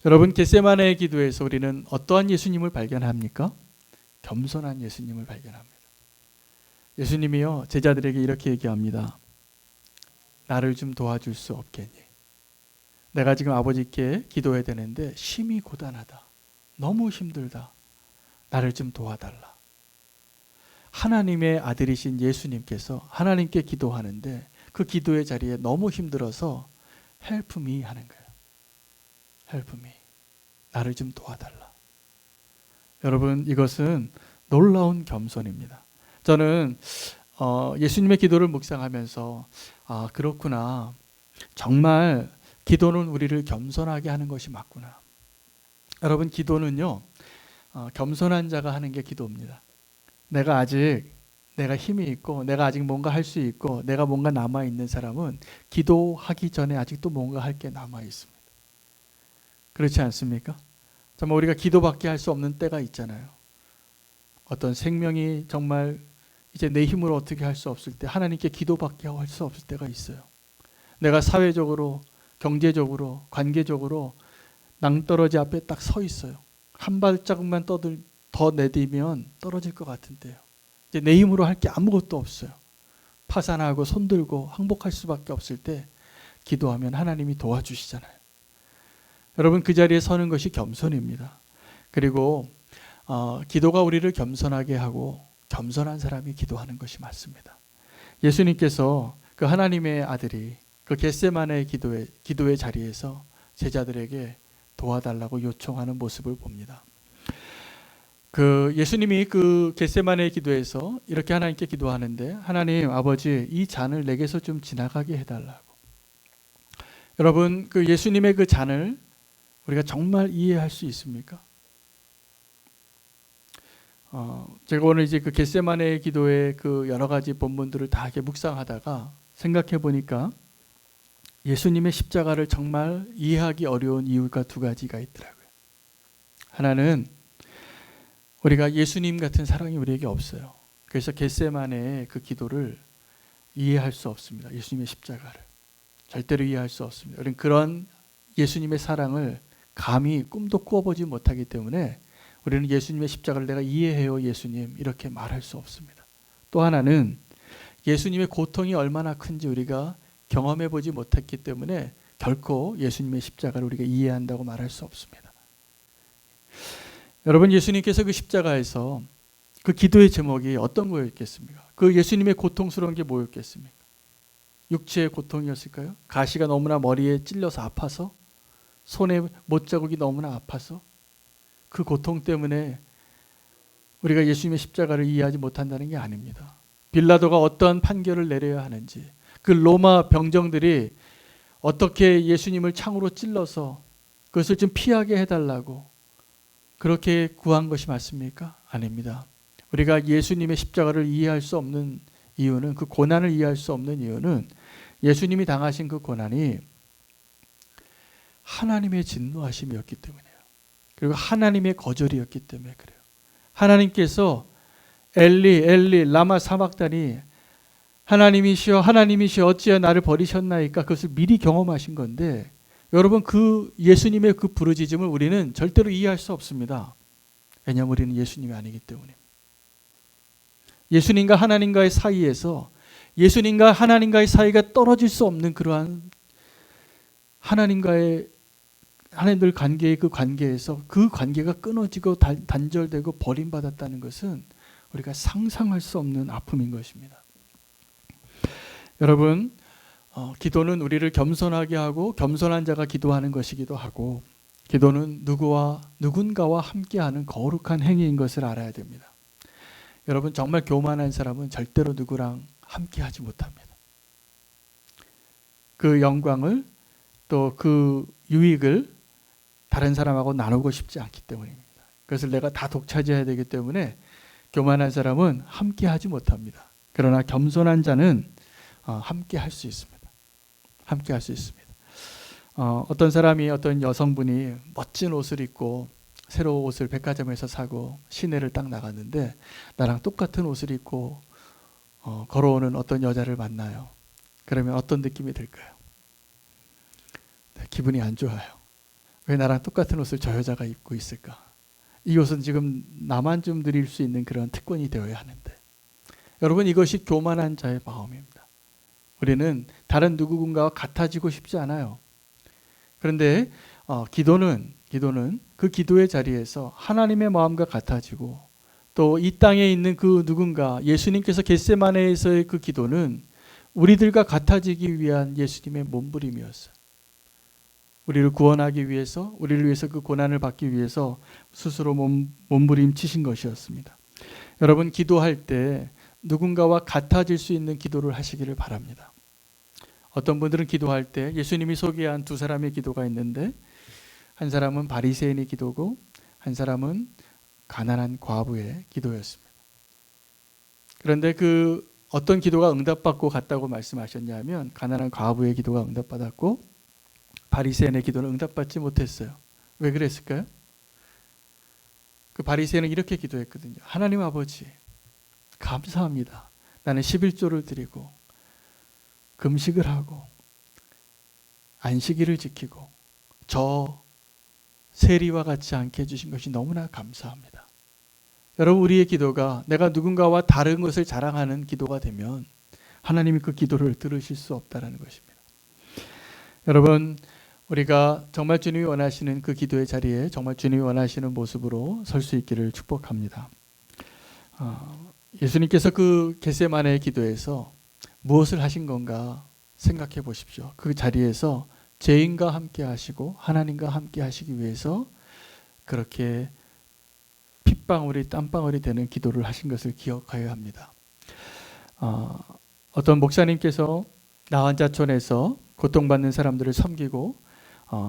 여러분, 겟세마네의 기도에서 우리는 어떠한 예수님을 발견합니까? 겸손한 예수님을 발견합니다. 예수님이요, 제자들에게 이렇게 얘기합니다. 나를 좀 도와줄 수 없겠니? 내가 지금 아버지께 기도해야 되는데 심히 고단하다. 너무 힘들다. 나를 좀 도와달라. 하나님의 아들이신 예수님께서 하나님께 기도하는데 그 기도의 자리에 너무 힘들어서 help me 하는 거예요. help me. 나를 좀 도와달라. 여러분, 이것은 놀라운 겸손입니다. 저는 예수님의 기도를 묵상하면서 그렇구나. 정말 기도는 우리를 겸손하게 하는 것이 맞구나. 여러분, 기도는요, 겸손한 자가 하는 게 기도입니다. 내가 힘이 있고 내가 아직 뭔가 할 수 있고 내가 뭔가 남아있는 사람은 기도하기 전에 아직도 뭔가 할 게 남아있습니다. 그렇지 않습니까? 정말 우리가 기도밖에 할 수 없는 때가 있잖아요. 어떤 생명이 정말 이제 내 힘으로 어떻게 할 수 없을 때 하나님께 기도밖에 할 수 없을 때가 있어요. 내가 사회적으로, 경제적으로, 관계적으로 낭떠러지 앞에 딱 서 있어요. 한 발자국만 더 내디면 떨어질 것 같은 때요. 이제 내 힘으로 할 게 아무것도 없어요. 파산하고 손들고 항복할 수밖에 없을 때 기도하면 하나님이 도와주시잖아요. 여러분, 그 자리에 서는 것이 겸손입니다. 그리고 기도가 우리를 겸손하게 하고 겸손한 사람이 기도하는 것이 맞습니다. 예수님께서 그 하나님의 아들이 그 겟세마네 기도의 자리에서 제자들에게 도와달라고 요청하는 모습을 봅니다. 그 예수님이 그 겟세마네 기도에서 이렇게 하나님께 기도하는데, 하나님 아버지, 이 잔을 내게서 좀 지나가게 해달라고. 여러분, 그 예수님의 그 잔을 우리가 정말 이해할 수 있습니까? 제가 오늘 이제 그 겟세마네 기도의 그 여러 가지 본문들을 다 이렇게 묵상하다가 생각해 보니까 예수님의 십자가를 정말 이해하기 어려운 이유가 두 가지가 있더라고요. 하나는 우리가 예수님 같은 사랑이 우리에게 없어요. 그래서 겟세마네의 그 기도를 이해할 수 없습니다. 예수님의 십자가를 절대로 이해할 수 없습니다. 우리는 그런 예수님의 사랑을 감히 꿈도 꾸어보지 못하기 때문에 우리는 예수님의 십자가를 내가 이해해요 예수님 이렇게 말할 수 없습니다. 또 하나는 예수님의 고통이 얼마나 큰지 우리가 경험해보지 못했기 때문에 결코 예수님의 십자가를 우리가 이해한다고 말할 수 없습니다. 여러분, 예수님께서 그 십자가에서 그 기도의 제목이 어떤 거였겠습니까? 그 예수님의 고통스러운 게 뭐였겠습니까? 육체의 고통이었을까요? 가시가 너무나 머리에 찔려서 아파서? 손에 못자국이 너무나 아파서? 그 고통 때문에 우리가 예수님의 십자가를 이해하지 못한다는 게 아닙니다. 빌라도가 어떤 판결을 내려야 하는지, 그 로마 병정들이 어떻게 예수님을 창으로 찔러서 그것을 좀 피하게 해달라고 그렇게 구한 것이 맞습니까? 아닙니다. 우리가 예수님의 십자가를 이해할 수 없는 이유는, 그 고난을 이해할 수 없는 이유는 예수님이 당하신 그 고난이 하나님의 진노하심이었기 때문이에요. 그리고 하나님의 거절이었기 때문에 그래요. 하나님께서 엘리 엘리 라마 사박다니, 하나님이시여 하나님이시여 어찌하여 나를 버리셨나이까, 그것을 미리 경험하신 건데, 여러분, 그 예수님의 그 부르짖음을 우리는 절대로 이해할 수 없습니다. 왜냐하면 우리는 예수님이 아니기 때문입니다. 예수님과 하나님과의 사이에서, 예수님과 하나님과의 사이가 떨어질 수 없는 그러한 하나님들 관계의 그 관계에서 그 관계가 끊어지고 단절되고 버림받았다는 것은 우리가 상상할 수 없는 아픔인 것입니다. 여러분, 기도는 우리를 겸손하게 하고 겸손한 자가 기도하는 것이기도 하고, 기도는 누군가와 함께하는 거룩한 행위인 것을 알아야 됩니다. 여러분, 정말 교만한 사람은 절대로 누구랑 함께하지 못합니다. 그 영광을 또 그 유익을 다른 사람하고 나누고 싶지 않기 때문입니다. 그것을 내가 다 독차지해야 되기 때문에 교만한 사람은 함께하지 못합니다. 그러나 겸손한 자는 함께할 수 있습니다. 함께할 수 있습니다. 어떤 사람이, 어떤 여성분이 멋진 옷을 입고 새로운 옷을 백화점에서 사고 시내를 딱 나갔는데 나랑 똑같은 옷을 입고 걸어오는 어떤 여자를 만나요. 그러면 어떤 느낌이 들까요? 네, 기분이 안 좋아요. 왜 나랑 똑같은 옷을 저 여자가 입고 있을까? 이 옷은 지금 나만 좀 드릴 수 있는 그런 특권이 되어야 하는데. 여러분, 이것이 교만한 자의 마음입니다. 우리는 다른 누구군가와 같아지고 싶지 않아요. 그런데 기도는 그 기도의 자리에서 하나님의 마음과 같아지고, 또 이 땅에 있는 그 누군가, 예수님께서 겟세마네에서의 그 기도는 우리들과 같아지기 위한 예수님의 몸부림이었어요. 우리를 구원하기 위해서, 우리를 위해서 그 고난을 받기 위해서 스스로 몸부림치신 것이었습니다. 여러분, 기도할 때 누군가와 같아질 수 있는 기도를 하시기를 바랍니다. 어떤 분들은 기도할 때 예수님이 소개한 두 사람의 기도가 있는데, 한 사람은 바리새인의 기도고 한 사람은 가난한 과부의 기도였습니다. 그런데 그 어떤 기도가 응답받고 갔다고 말씀하셨냐면, 가난한 과부의 기도가 응답받았고 바리새인의 기도는 응답받지 못했어요. 왜 그랬을까요? 그 바리새인은 이렇게 기도했거든요. 하나님 아버지, 감사합니다. 나는 11조를 드리고 금식을 하고 안식일을 지키고 저 세리와 같지 않게 해주신 것이 너무나 감사합니다. 여러분, 우리의 기도가 내가 누군가와 다른 것을 자랑하는 기도가 되면 하나님이 그 기도를 들으실 수 없다는 것입니다. 여러분, 우리가 정말 주님이 원하시는 그 기도의 자리에 정말 주님이 원하시는 모습으로 설 수 있기를 축복합니다. 예수님께서 그 겟세마네의 기도에서 무엇을 하신 건가 생각해 보십시오. 그 자리에서 죄인과 함께 하시고 하나님과 함께 하시기 위해서 그렇게 핏방울이 땀방울이 되는 기도를 하신 것을 기억하여야 합니다. 어떤 목사님께서 나환자촌에서 고통받는 사람들을 섬기고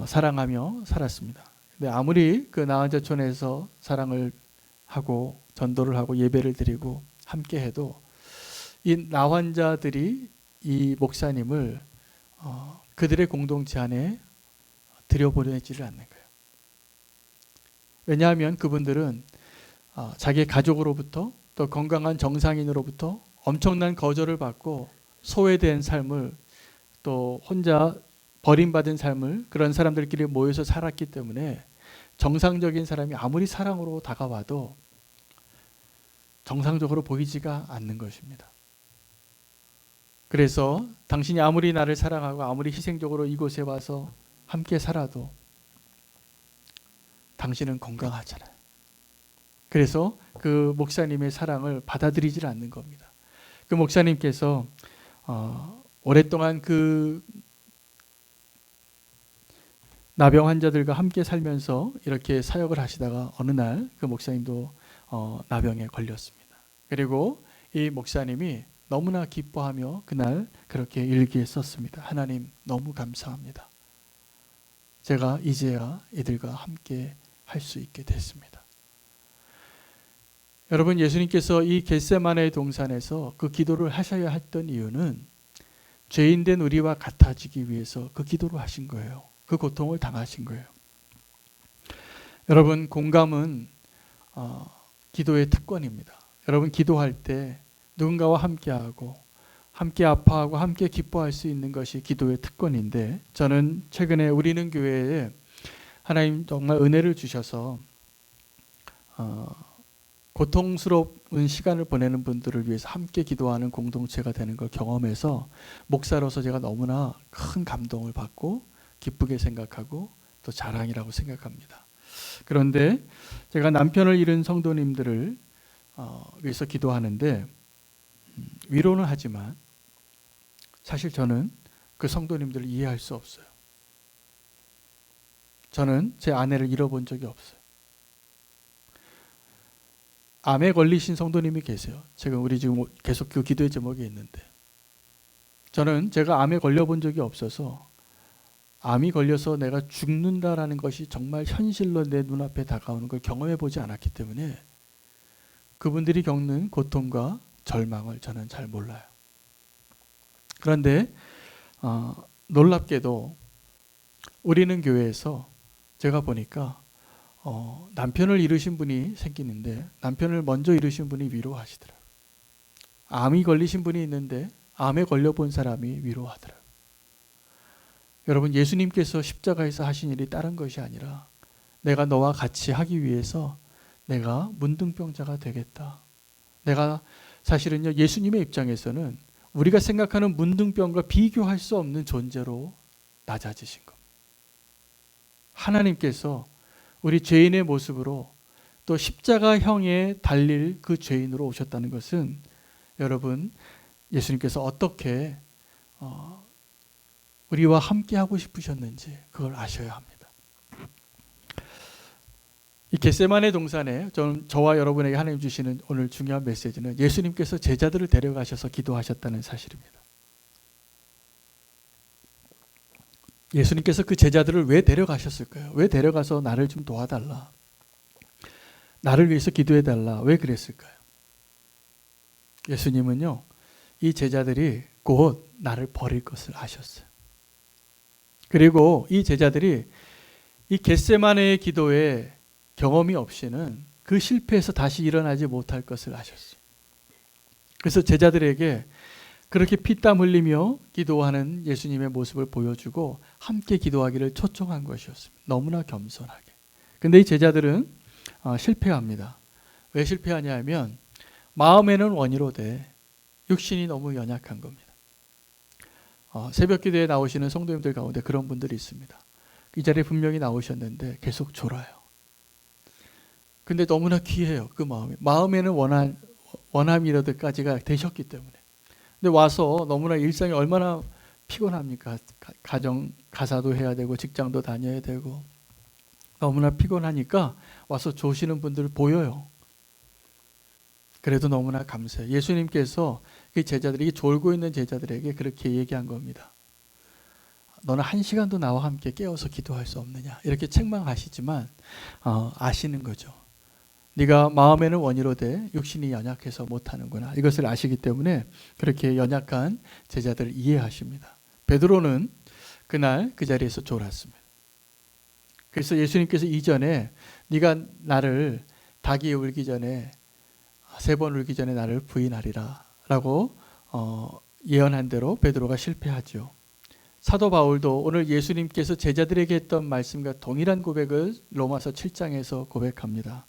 사랑하며 살았습니다. 근데 아무리 그 나환자촌에서 사랑을 하고 전도를 하고 예배를 드리고 함께 해도 이 나환자들이 이 목사님을 그들의 공동체 안에 들여보내지를 않는 거예요. 왜냐하면 그분들은 자기 가족으로부터 또 건강한 정상인으로부터 엄청난 거절을 받고 소외된 삶을, 또 혼자 버림받은 삶을 그런 사람들끼리 모여서 살았기 때문에 정상적인 사람이 아무리 사랑으로 다가와도 정상적으로 보이지가 않는 것입니다. 그래서 당신이 아무리 나를 사랑하고 아무리 희생적으로 이곳에 와서 함께 살아도 당신은 건강하잖아요. 그래서 그 목사님의 사랑을 받아들이질 않는 겁니다. 그 목사님께서 오랫동안 그 나병 환자들과 함께 살면서 이렇게 사역을 하시다가 어느 날 그 목사님도 나병에 걸렸습니다. 그리고 이 목사님이 너무나 기뻐하며 그날 그렇게 일기에 썼습니다. 하나님, 너무 감사합니다. 제가 이제야 이들과 함께 할 수 있게 됐습니다. 여러분, 예수님께서 이 겟세마네 동산에서 그 기도를 하셔야 했던 이유는 죄인된 우리와 같아지기 위해서 그 기도를 하신 거예요. 그 고통을 당하신 거예요. 여러분, 공감은 기도의 특권입니다. 여러분, 기도할 때 누군가와 함께하고 함께 아파하고 함께 기뻐할 수 있는 것이 기도의 특권인데, 저는 최근에 우리는 교회에 하나님 정말 은혜를 주셔서 고통스러운 시간을 보내는 분들을 위해서 함께 기도하는 공동체가 되는 걸 경험해서 목사로서 제가 너무나 큰 감동을 받고 기쁘게 생각하고 또 자랑이라고 생각합니다. 그런데 제가 남편을 잃은 성도님들을 위해서 기도하는데 위로는 하지만 사실 저는 그 성도님들을 이해할 수 없어요. 저는 제 아내를 잃어본 적이 없어요. 암에 걸리신 성도님이 계세요. 우리 지금 계속 그 기도의 제목이 있는데, 저는 제가 암에 걸려본 적이 없어서 암이 걸려서 내가 죽는다라는 것이 정말 현실로 내 눈앞에 다가오는 걸 경험해 보지 않았기 때문에 그분들이 겪는 고통과 절망을 저는 잘 몰라요. 그런데 놀랍게도 우리는 교회에서 제가 보니까 남편을 잃으신 분이 생기는데 남편을 먼저 잃으신 분이 위로하시더라고요. 암이 걸리신 분이 있는데 암에 걸려본 사람이 위로하더라고요. 여러분, 예수님께서 십자가에서 하신 일이 다른 것이 아니라 내가 너와 같이 하기 위해서 내가 문둥병자가 되겠다. 내가 사실은요, 예수님의 입장에서는 우리가 생각하는 문둥병과 비교할 수 없는 존재로 낮아지신 겁니다. 하나님께서 우리 죄인의 모습으로 또 십자가형에 달릴 그 죄인으로 오셨다는 것은 여러분, 예수님께서 어떻게 우리와 함께 하고 싶으셨는지 그걸 아셔야 합니다. 이 겟세마네 동산에 저와 여러분에게 하나님 주시는 오늘 중요한 메시지는 예수님께서 제자들을 데려가셔서 기도하셨다는 사실입니다. 예수님께서 그 제자들을 왜 데려가셨을까요? 왜 데려가서 나를 좀 도와달라, 나를 위해서 기도해달라, 왜 그랬을까요? 예수님은요, 이 제자들이 곧 나를 버릴 것을 아셨어요. 그리고 이 제자들이 이 겟세마네의 기도에 경험이 없이는 그 실패에서 다시 일어나지 못할 것을 아셨어요. 그래서 제자들에게 그렇게 피땀 흘리며 기도하는 예수님의 모습을 보여주고 함께 기도하기를 초청한 것이었습니다. 너무나 겸손하게. 근데 이 제자들은 실패합니다. 왜 실패하냐 하면 마음에는 원이로되 육신이 너무 연약한 겁니다. 새벽 기도에 나오시는 성도님들 가운데 그런 분들이 있습니다. 이 자리에 분명히 나오셨는데 계속 졸아요. 근데 너무나 귀해요. 그 마음이. 마음에는 원함이라도까지가 되셨기 때문에. 근데 와서 너무나 일상이 얼마나 피곤합니까? 가사도 해야 되고 직장도 다녀야 되고 너무나 피곤하니까 와서 조시는 분들 보여요. 그래도 너무나 감사해요. 예수님께서 그 제자들이 졸고 있는 제자들에게 그렇게 얘기한 겁니다. 너는 1시간도 나와 함께 깨어서 기도할 수 없느냐, 이렇게 책망하시지만 아시는 거죠. 네가 마음에는 원이로되 육신이 연약해서 못하는구나, 이것을 아시기 때문에 그렇게 연약한 제자들을 이해하십니다. 베드로는 그날 그 자리에서 졸았습니다. 그래서 예수님께서 이전에 네가 나를 닭이 울기 전에 3번 울기 전에 나를 부인하리라 라고 예언한 대로 베드로가 실패하죠. 사도 바울도 오늘 예수님께서 제자들에게 했던 말씀과 동일한 고백을 로마서 7장에서 고백합니다.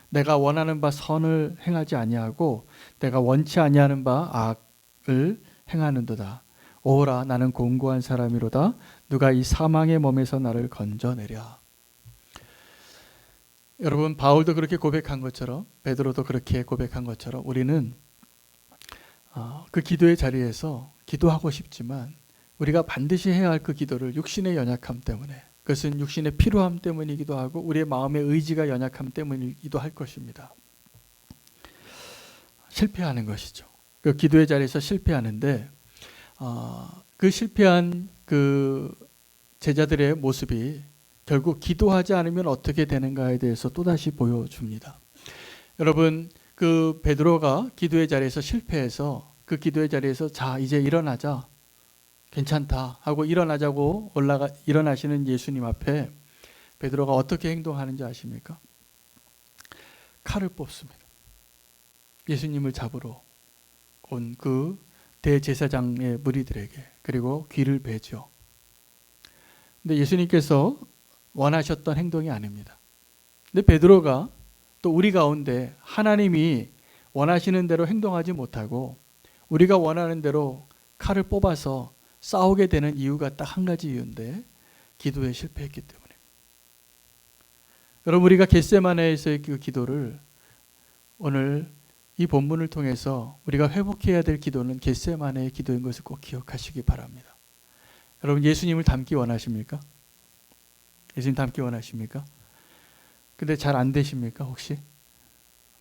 내가 원하는 바 선을 행하지 아니하고 내가 원치 아니하는 바 악을 행하는도다. 오호라, 나는 공고한 사람이로다. 누가 이 사망의 몸에서 나를 건져내랴. 여러분, 바울도 그렇게 고백한 것처럼 베드로도 그렇게 고백한 것처럼 우리는 그 기도의 자리에서 기도하고 싶지만 우리가 반드시 해야 할 그 기도를 육신의 연약함 때문에, 그것은 육신의 피로함 때문이기도 하고 우리의 마음의 의지가 연약함 때문이기도 할 것입니다. 실패하는 것이죠. 그 기도의 자리에서 실패하는데 그 실패한 그 제자들의 모습이 결국 기도하지 않으면 어떻게 되는가에 대해서 또다시 보여줍니다. 여러분, 그 베드로가 기도의 자리에서 실패해서 그 기도의 자리에서 자 이제 일어나자, 괜찮다 하고 일어나자고 일어나시는 예수님 앞에 베드로가 어떻게 행동하는지 아십니까? 칼을 뽑습니다. 예수님을 잡으러 온 그 대제사장의 무리들에게, 그리고 귀를 베죠. 근데 예수님께서 원하셨던 행동이 아닙니다. 근데 베드로가 또 우리 가운데 하나님이 원하시는 대로 행동하지 못하고 우리가 원하는 대로 칼을 뽑아서 싸우게 되는 이유가 딱 한 가지 이유인데, 기도에 실패했기 때문에. 여러분, 우리가 겟세마네에서의 그 기도를 오늘 이 본문을 통해서 우리가 회복해야 될 기도는 겟세마네의 기도인 것을 꼭 기억하시기 바랍니다. 여러분, 예수님을 닮기 원하십니까? 예수님 닮기 원하십니까? 근데 잘 안 되십니까, 혹시?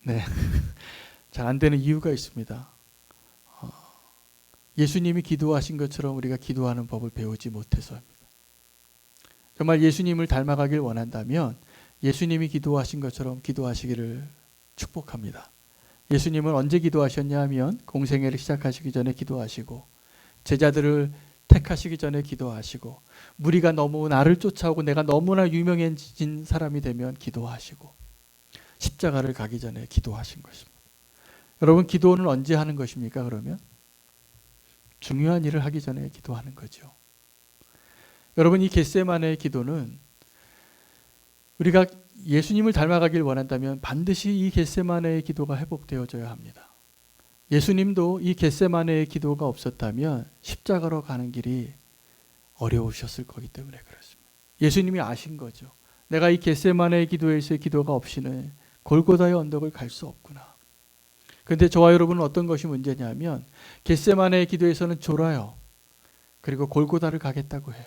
네. 잘 안 되는 이유가 있습니다. 예수님이 기도하신 것처럼 우리가 기도하는 법을 배우지 못해서입니다. 정말 예수님을 닮아가길 원한다면 예수님이 기도하신 것처럼 기도하시기를 축복합니다. 예수님은 언제 기도하셨냐 하면 공생애를 시작하시기 전에 기도하시고, 제자들을 택하시기 전에 기도하시고, 무리가 너무 나를 쫓아오고 내가 너무나 유명해진 사람이 되면 기도하시고, 십자가를 가기 전에 기도하신 것입니다. 여러분, 기도는 언제 하는 것입니까? 그러면 중요한 일을 하기 전에 기도하는 거죠. 여러분, 이 겟세마네의 기도는 우리가 예수님을 닮아가길 원한다면 반드시 이 겟세마네의 기도가 회복되어져야 합니다. 예수님도 이 겟세마네의 기도가 없었다면 십자가로 가는 길이 어려우셨을 거기 때문에 그렇습니다. 예수님이 아신 거죠. 내가 이 겟세마네의 기도에서의 기도가 없이는 골고다의 언덕을 갈 수 없구나. 그런데 저와 여러분은 어떤 것이 문제냐면 겟세마네의 기도에서는 졸아요. 그리고 골고다를 가겠다고 해요.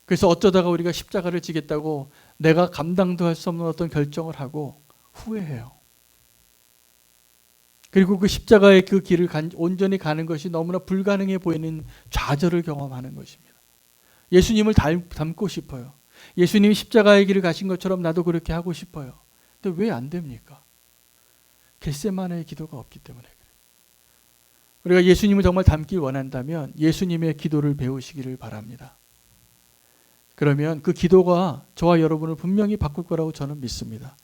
그래서 어쩌다가 우리가 십자가를 지겠다고 내가 감당도 할 수 없는 어떤 결정을 하고 후회해요. 그리고 그 십자가의 그 길을 온전히 가는 것이 너무나 불가능해 보이는 좌절을 경험하는 것입니다. 예수님을 닮고 싶어요. 예수님이 십자가의 길을 가신 것처럼 나도 그렇게 하고 싶어요. 근데 왜 안 됩니까? 겟세마네의 기도가 없기 때문에 그래요. 우리가 예수님을 정말 닮길 원한다면 예수님의 기도를 배우시기를 바랍니다. 그러면 그 기도가 저와 여러분을 분명히 바꿀 거라고 저는 믿습니다.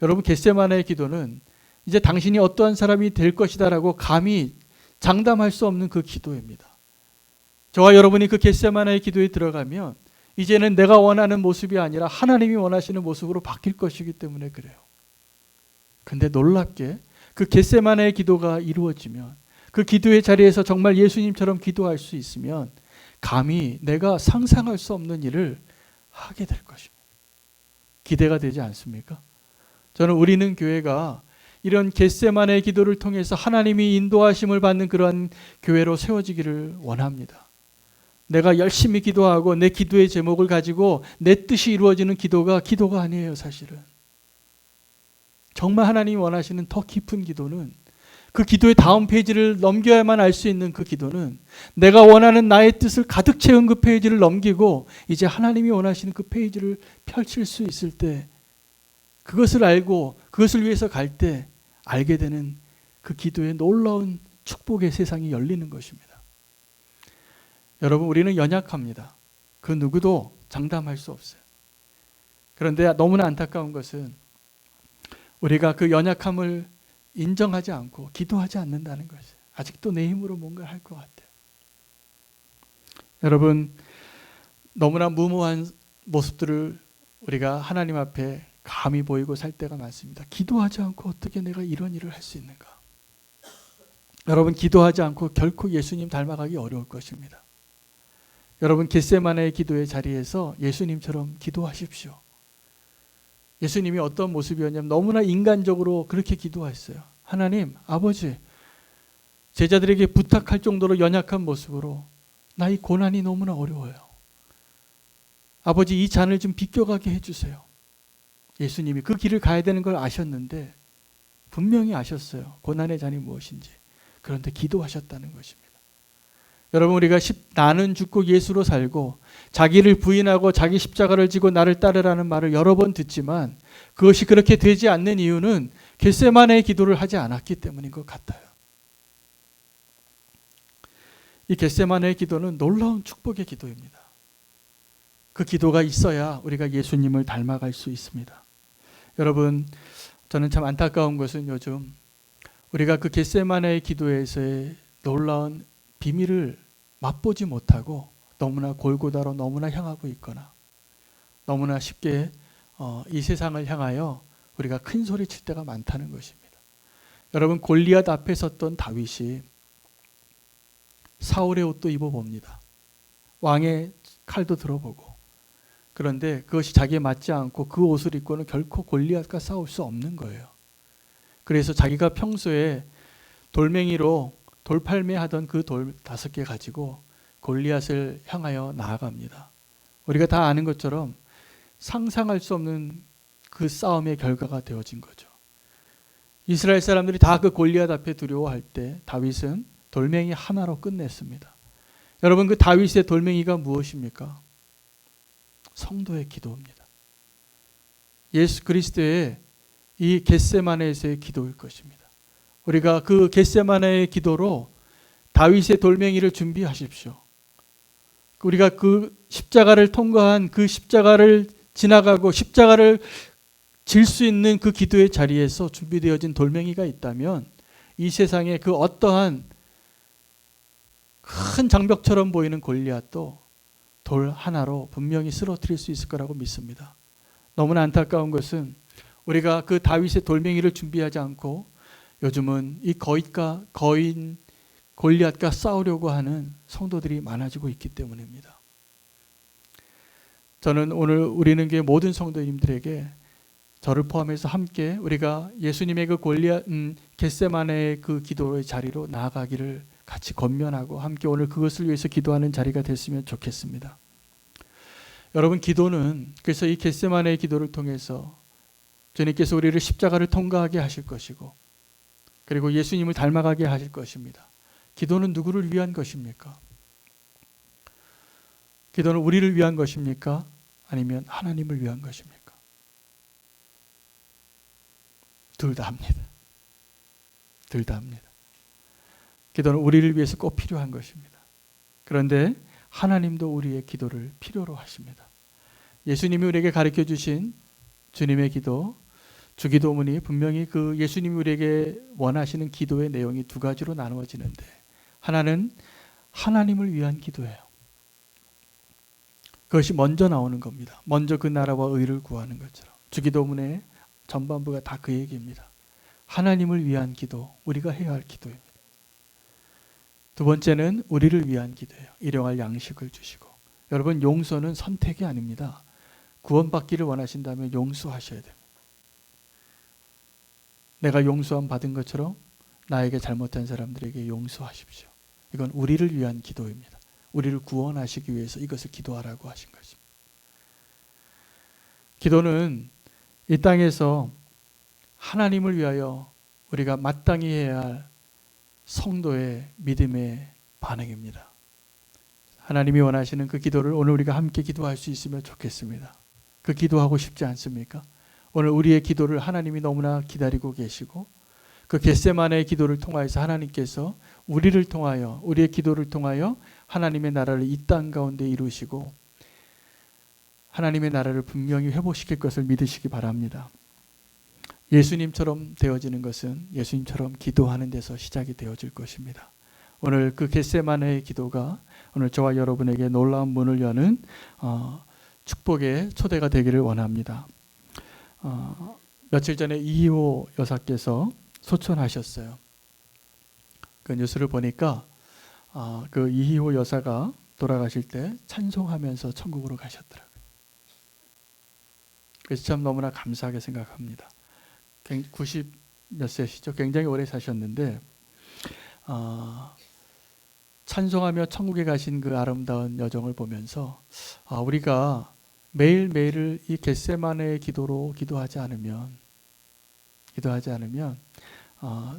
여러분, 겟세마네의 기도는 이제 당신이 어떠한 사람이 될 것이다라고 감히 장담할 수 없는 그 기도입니다. 저와 여러분이 그 겟세마네의 기도에 들어가면 이제는 내가 원하는 모습이 아니라 하나님이 원하시는 모습으로 바뀔 것이기 때문에 그래요. 근데 놀랍게 그 겟세마네의 기도가 이루어지면, 그 기도의 자리에서 정말 예수님처럼 기도할 수 있으면 감히 내가 상상할 수 없는 일을 하게 될 것입니다. 기대가 되지 않습니까? 저는 우리는 교회가 이런 겟세마네의 기도를 통해서 하나님이 인도하심을 받는 그러한 교회로 세워지기를 원합니다. 내가 열심히 기도하고 내 기도의 제목을 가지고 내 뜻이 이루어지는 기도가 아니에요, 사실은. 정말 하나님이 원하시는 더 깊은 기도는, 그 기도의 다음 페이지를 넘겨야만 알 수 있는 그 기도는 내가 원하는 나의 뜻을 가득 채운 그 페이지를 넘기고 이제 하나님이 원하시는 그 페이지를 펼칠 수 있을 때, 그것을 알고 그것을 위해서 갈 때 알게 되는 그 기도의 놀라운 축복의 세상이 열리는 것입니다. 여러분, 우리는 연약합니다. 그 누구도 장담할 수 없어요. 그런데 너무나 안타까운 것은 우리가 그 연약함을 인정하지 않고 기도하지 않는다는 것이에요. 아직도 내 힘으로 뭔가를 할 것 같아요. 여러분, 너무나 무모한 모습들을 우리가 하나님 앞에 감히 보이고 살 때가 많습니다. 기도하지 않고 어떻게 내가 이런 일을 할 수 있는가? 여러분, 기도하지 않고 결코 예수님 닮아가기 어려울 것입니다. 여러분, 겟세마네의 기도의 자리에서 예수님처럼 기도하십시오. 예수님이 어떤 모습이었냐면 너무나 인간적으로 그렇게 기도했어요. 하나님, 아버지, 제자들에게 부탁할 정도로 연약한 모습으로 나 이 고난이 너무나 어려워요. 아버지, 이 잔을 좀 비껴가게 해주세요. 예수님이 그 길을 가야 되는 걸 아셨는데, 분명히 아셨어요. 고난의 잔이 무엇인지. 그런데 기도하셨다는 것입니다. 여러분, 우리가 나는 죽고 예수로 살고 자기를 부인하고 자기 십자가를 지고 나를 따르라는 말을 여러 번 듣지만 그것이 그렇게 되지 않는 이유는 겟세마네의 기도를 하지 않았기 때문인 것 같아요. 이 겟세마네의 기도는 놀라운 축복의 기도입니다. 그 기도가 있어야 우리가 예수님을 닮아갈 수 있습니다. 여러분, 저는 참 안타까운 것은 요즘 우리가 그 겟세마네의 기도에서의 놀라운 비밀을 맛보지 못하고 너무나 골고다로 너무나 향하고 있거나 너무나 쉽게 이 세상을 향하여 우리가 큰 소리 칠 때가 많다는 것입니다. 여러분, 골리앗 앞에 섰던 다윗이 사울의 옷도 입어봅니다. 왕의 칼도 들어보고, 그런데 그것이 자기에 맞지 않고 그 옷을 입고는 결코 골리앗과 싸울 수 없는 거예요. 그래서 자기가 평소에 돌멩이로 돌팔매 하던 그 돌 5개 가지고 골리앗을 향하여 나아갑니다. 우리가 다 아는 것처럼 상상할 수 없는 그 싸움의 결과가 되어진 거죠. 이스라엘 사람들이 다 그 골리앗 앞에 두려워할 때 다윗은 돌멩이 하나로 끝냈습니다. 여러분, 그 다윗의 돌멩이가 무엇입니까? 성도의 기도입니다. 예수 그리스도의 이 겟세마네에서의 기도일 것입니다. 우리가 그 겟세마네의 기도로 다윗의 돌멩이를 준비하십시오. 우리가 그 십자가를 통과한 그 십자가를 지나가고 십자가를 질 수 있는 그 기도의 자리에서 준비되어진 돌멩이가 있다면 이 세상에 그 어떠한 큰 장벽처럼 보이는 골리앗도 돌 하나로 분명히 쓰러뜨릴 수 있을 거라고 믿습니다. 너무나 안타까운 것은 우리가 그 다윗의 돌멩이를 준비하지 않고 요즘은 이 거인 골리앗과 싸우려고 하는 성도들이 많아지고 있기 때문입니다. 저는 오늘 우리는 교회 모든 성도님들에게 저를 포함해서 함께 우리가 예수님의 그 겟세마네의 그 기도의 자리로 나아가기를 같이 권면하고 함께 오늘 그것을 위해서 기도하는 자리가 됐으면 좋겠습니다. 여러분, 기도는 그래서 이 겟세마네의 기도를 통해서 주님께서 우리를 십자가를 통과하게 하실 것이고 그리고 예수님을 닮아가게 하실 것입니다. 기도는 누구를 위한 것입니까? 기도는 우리를 위한 것입니까? 아니면 하나님을 위한 것입니까? 둘 다 합니다. 둘 다 합니다. 기도는 우리를 위해서 꼭 필요한 것입니다. 그런데 하나님도 우리의 기도를 필요로 하십니다. 예수님이 우리에게 가르쳐 주신 주님의 기도, 주기도문이 분명히 그 예수님이 우리에게 원하시는 기도의 내용이 두 가지로 나누어지는데 하나는 하나님을 위한 기도예요. 그것이 먼저 나오는 겁니다. 먼저 그 나라와 의를 구하는 것처럼. 주기도문의 전반부가 다 그 얘기입니다. 하나님을 위한 기도, 우리가 해야 할 기도입니다. 두 번째는 우리를 위한 기도예요. 일용할 양식을 주시고. 여러분, 용서는 선택이 아닙니다. 구원받기를 원하신다면 용서하셔야 됩니다. 내가 용서함 받은 것처럼 나에게 잘못한 사람들에게 용서하십시오. 이건 우리를 위한 기도입니다. 우리를 구원하시기 위해서 이것을 기도하라고 하신 것입니다. 기도는 이 땅에서 하나님을 위하여 우리가 마땅히 해야 할 성도의 믿음의 반응입니다. 하나님이 원하시는 그 기도를 오늘 우리가 함께 기도할 수 있으면 좋겠습니다. 그 기도하고 싶지 않습니까? 오늘 우리의 기도를 하나님이 너무나 기다리고 계시고 그 겟세마네의 기도를 통하여서 하나님께서 우리를 통하여 우리의 기도를 통하여 하나님의 나라를 이 땅 가운데 이루시고 하나님의 나라를 분명히 회복시킬 것을 믿으시기 바랍니다. 예수님처럼 되어지는 것은 예수님처럼 기도하는 데서 시작이 되어질 것입니다. 오늘 그 겟세마네의 기도가 오늘 저와 여러분에게 놀라운 문을 여는 축복의 초대가 되기를 원합니다. 며칠 전에 이희호 여사께서 소천하셨어요. 그 뉴스를 보니까 그 이희호 여사가 돌아가실 때 찬송하면서 천국으로 가셨더라고요. 그래서 참 너무나 감사하게 생각합니다. 90 몇 세시죠? 굉장히 오래 사셨는데 찬송하며 천국에 가신 그 아름다운 여정을 보면서 우리가 매일매일을 이 겟세마네의 기도로 기도하지 않으면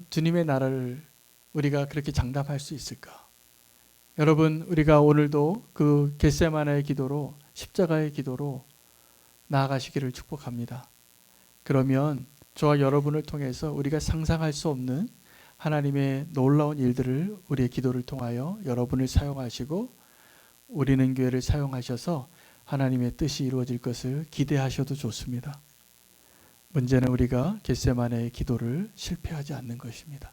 주님의 나라를 우리가 그렇게 장담할 수 있을까? 여러분, 우리가 오늘도 그 겟세마네의 기도로 십자가의 기도로 나아가시기를 축복합니다. 그러면 저와 여러분을 통해서 우리가 상상할 수 없는 하나님의 놀라운 일들을 우리의 기도를 통하여 여러분을 사용하시고 우리는 교회를 사용하셔서 하나님의 뜻이 이루어질 것을 기대하셔도 좋습니다. 문제는 우리가 겟세마네의 기도를 실패하지 않는 것입니다.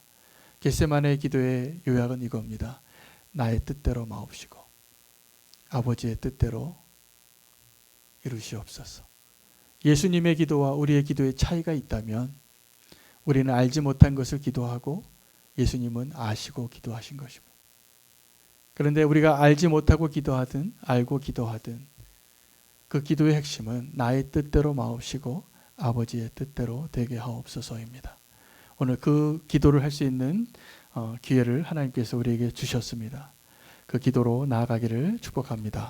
겟세마네의 기도의 요약은 이겁니다. 나의 뜻대로 마옵시고 아버지의 뜻대로 이루시옵소서. 예수님의 기도와 우리의 기도의 차이가 있다면 우리는 알지 못한 것을 기도하고 예수님은 아시고 기도하신 것입니다. 그런데 우리가 알지 못하고 기도하든 알고 기도하든 그 기도의 핵심은 나의 뜻대로 마옵시고 아버지의 뜻대로 되게 하옵소서입니다. 오늘 그 기도를 할 수 있는 기회를 하나님께서 우리에게 주셨습니다. 그 기도로 나아가기를 축복합니다.